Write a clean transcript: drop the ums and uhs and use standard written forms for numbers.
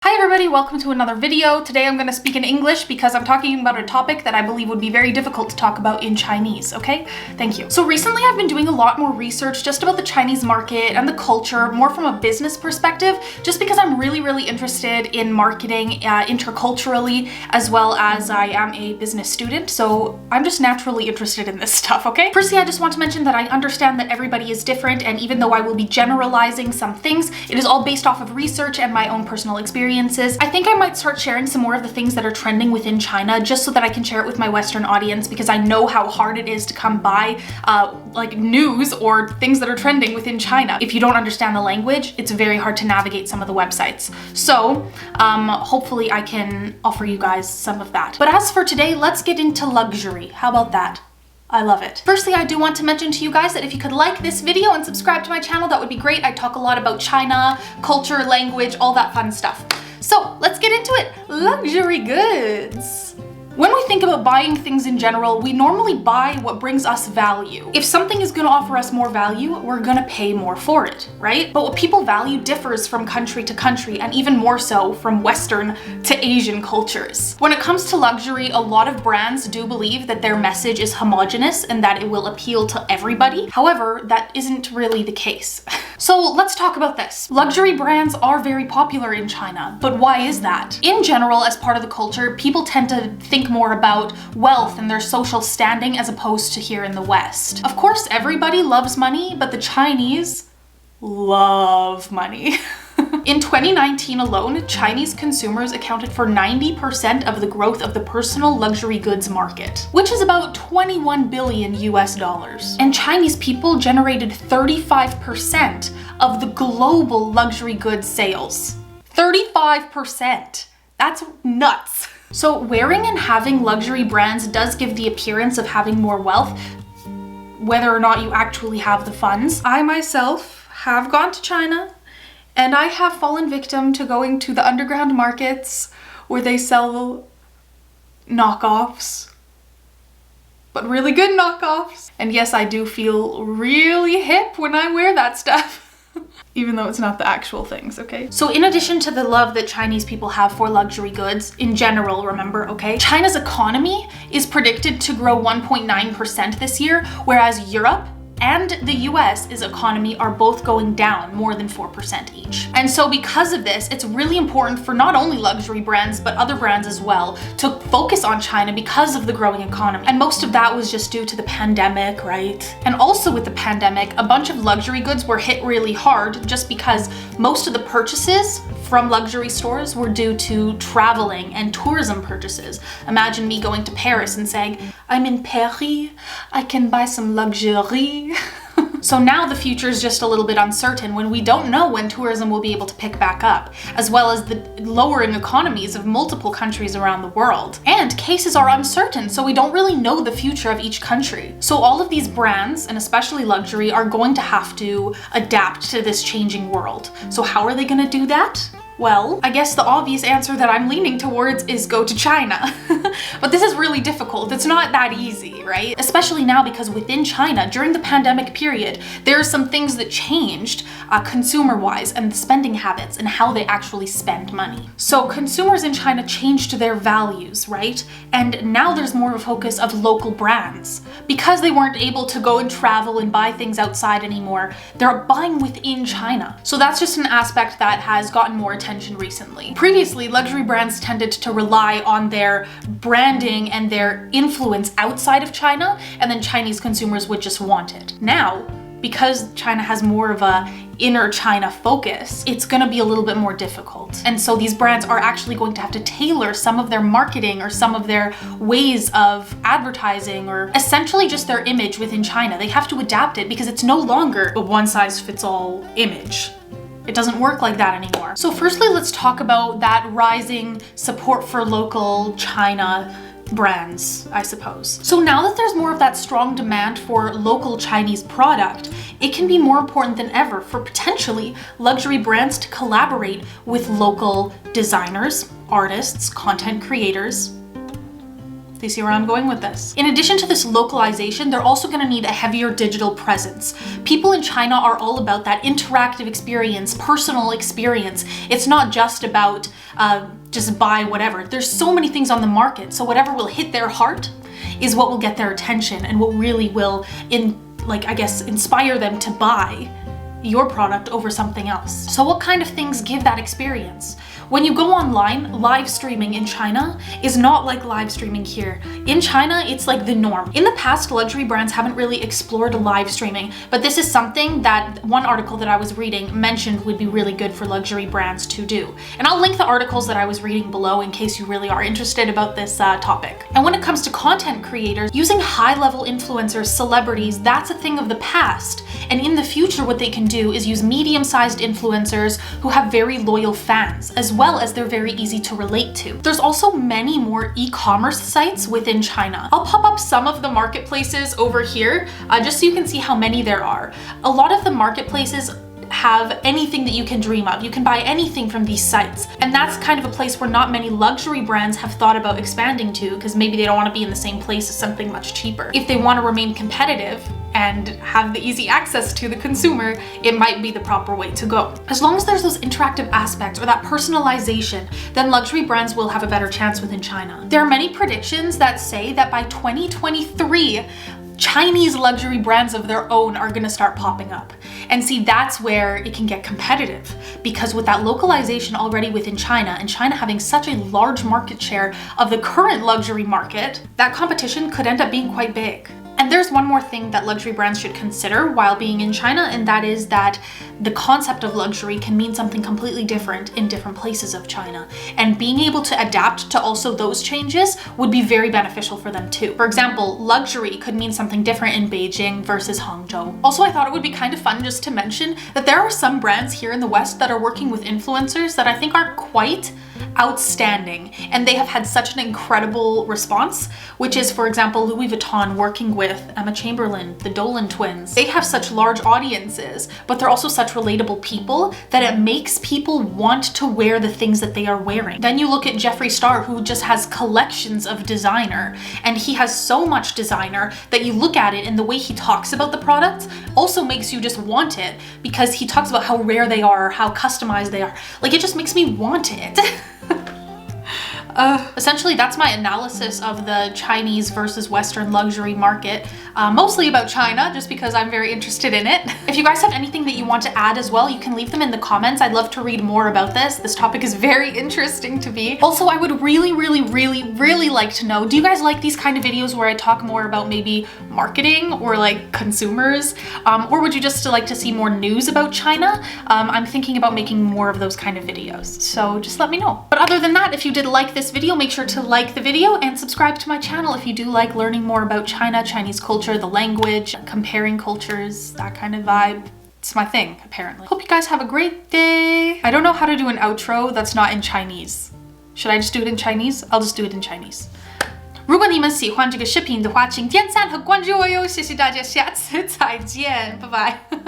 Hi everybody, welcome to another video. Today I'm going to speak in English because I'm talking about a topic that I believe would be very difficult to talk about in Chinese, okay? Thank you. So recently I've been doing a lot more research just about the Chinese market and the culture, more from a business perspective, just because I'm really interested in marketing interculturally, as well as I am a business student, so I'm just naturally interested in this stuff, okay? Firstly, I just want to mention that I understand that everybody is different, and even though I will be generalizing some things, it is all based off of research and my own personal experience. I think I might start sharing some more of the things that are trending within China just so that I can share it with my Western audience, because I know how hard it is to come by like news or things that are trending within China. If you don't understand the language, it's very hard to navigate some of the websites. So hopefully I can offer you guys some of that. But as for today, let's get into luxury. How about that? I love it. Firstly, I do want to mention to you guys that if you could like this video and subscribe to my channel, that would be great. I talk a lot about China, culture, language, all that fun stuff. So let's get into it. Luxury goods. When we think about buying things in general, we normally buy what brings us value. If something is going to offer us more value, we're going to pay more for it, right? But what people value differs from country to country, and even more so from Western to Asian cultures. When it comes to luxury, a lot of brands do believe that their message is homogenous and that it will appeal to everybody. However, that isn't really the case. So let's talk about this. Luxury brands are very popular in China, but why is that? In general, as part of the culture, people tend to think more about wealth and their social standing as opposed to here in the West. Of course, everybody loves money, but the Chinese love money. In 2019 alone, Chinese consumers accounted for 90% of the growth of the personal luxury goods market, which is about 21 billion US dollars. And Chinese people generated 35% of the global luxury goods sales. 35%! That's nuts! So wearing and having luxury brands does give the appearance of having more wealth, whether or not you actually have the funds. I myself have gone to China, and I have fallen victim to going to the underground markets where they sell knockoffs, but really good knockoffs. And yes, I do feel really hip when I wear that stuff. Even though it's not the actual things, okay? So in addition to the love that Chinese people have for luxury goods, in general, remember, okay? China's economy is predicted to grow 1.9% this year, whereas Europe and the US's economy are both going down more than 4% each. And so because of this, it's really important for not only luxury brands, but other brands as well, to focus on China because of the growing economy. And most of that was just due to the pandemic, right? And also with the pandemic, a bunch of luxury goods were hit really hard just because most of the purchases from luxury stores were due to traveling and tourism purchases. Imagine me going to Paris and saying, I'm in Paris, I can buy some luxury. So now the future is just a little bit uncertain when we don't know when tourism will be able to pick back up, as well as the lowering economies of multiple countries around the world. And cases are uncertain, so we don't really know the future of each country. So all of these brands, and especially luxury, are going to have to adapt to this changing world. So how are they going to do that? Well, I guess the obvious answer that I'm leaning towards is go to China. But this is really difficult. It's not that easy, right? Especially now because within China, during the pandemic period, there are some things that changed consumer-wise and spending habits and how they actually spend money. So consumers in China changed their values, right? And now there's more of a focus of local brands. Because they weren't able to go and travel and buy things outside anymore, they're buying within China. So that's just an aspect that has gotten more attention recently. Previously, luxury brands tended to rely on their branding and their influence outside of China, and then Chinese consumers would just want it. Now, because China has more of a inner China focus, it's gonna be a little bit more difficult. And so these brands are actually going to have to tailor some of their marketing or some of their ways of advertising, or essentially just their image within China. They have to adapt it because it's no longer a one-size-fits-all image. It doesn't work like that anymore. So firstly, let's talk about that rising support for local China brands, I suppose. So now that there's more of that strong demand for local Chinese product, it can be more important than ever for potentially luxury brands to collaborate with local designers, artists, content creators, Do you see where I'm going with this? In addition to this localization, they're also going to need a heavier digital presence. People in China are all about that interactive experience, personal experience. It's not just about just buy whatever. There's so many things on the market, so whatever will hit their heart is what will get their attention and what really will, inspire them to buy your product over something else. So what kind of things give that experience? When you go online, live streaming in China is not like live streaming here. In China, it's like the norm. In the past, luxury brands haven't really explored live streaming, but this is something that one article that I was reading mentioned would be really good for luxury brands to do. And I'll link the articles that I was reading below in case you really are interested about this topic. And when it comes to content creators, using high-level influencers, celebrities, that's a thing of the past. And in the future, what they can do is use medium-sized influencers who have very loyal fans, as well as they're very easy to relate to. There's also many more e-commerce sites within China. I'll pop up some of the marketplaces over here, just so you can see how many there are. A lot of the marketplaces have anything that you can dream of. You can buy anything from these sites. And that's kind of a place where not many luxury brands have thought about expanding to, because maybe they don't want to be in the same place as something much cheaper. If they want to remain competitive and have the easy access to the consumer, it might be the proper way to go. As long as there's those interactive aspects or that personalization, then luxury brands will have a better chance within China. There are many predictions that say that by 2023, Chinese luxury brands of their own are going to start popping up. And see, that's where it can get competitive, because with that localization already within China and China having such a large market share of the current luxury market, that competition could end up being quite big. And there's one more thing that luxury brands should consider while being in China, and that is that the concept of luxury can mean something completely different in different places of China. And being able to adapt to also those changes would be very beneficial for them too. For example, luxury could mean something different in Beijing versus Hangzhou. Also, I thought it would be kind of fun just to mention that there are some brands here in the West that are working with influencers that I think are quite outstanding, and they have had such an incredible response, which is, for example, Louis Vuitton working with Chamberlain, the Dolan Twins. They have such large audiences, but they're also such relatable people that it makes people want to wear the things that they are wearing. Then you look at Jeffree Star, who just has collections of designer, and he has so much designer that you look at it and the way he talks about the products also makes you just want it, because he talks about how rare they are, how customized they are. Like, it just makes me want it. Essentially, that's my analysis of the Chinese versus Western luxury market, mostly about China, just because I'm very interested in it. If you guys have anything that you want to add as well, you can leave them in the comments. I'd love to read more about this. This topic is very interesting to me. Also, I would really like to know, do you guys like these kind of videos where I talk more about maybe marketing or like consumers? Or would you just like to see more news about China? I'm thinking about making more of those kind of videos, so just let me know. But other than that, if you did like this video, make sure to like the video and subscribe to my channel if you do like learning more about China, Chinese culture, the language, comparing cultures, that kind of vibe. It's my thing, apparently. Hope you guys have a great day. I don't know how to do an outro that's not in Chinese. Should I just do it in Chinese? I'll just do it in Chinese. 如果你们喜欢这个视频的话，请点赞和关注我哟，谢谢大家，下次再见，拜拜。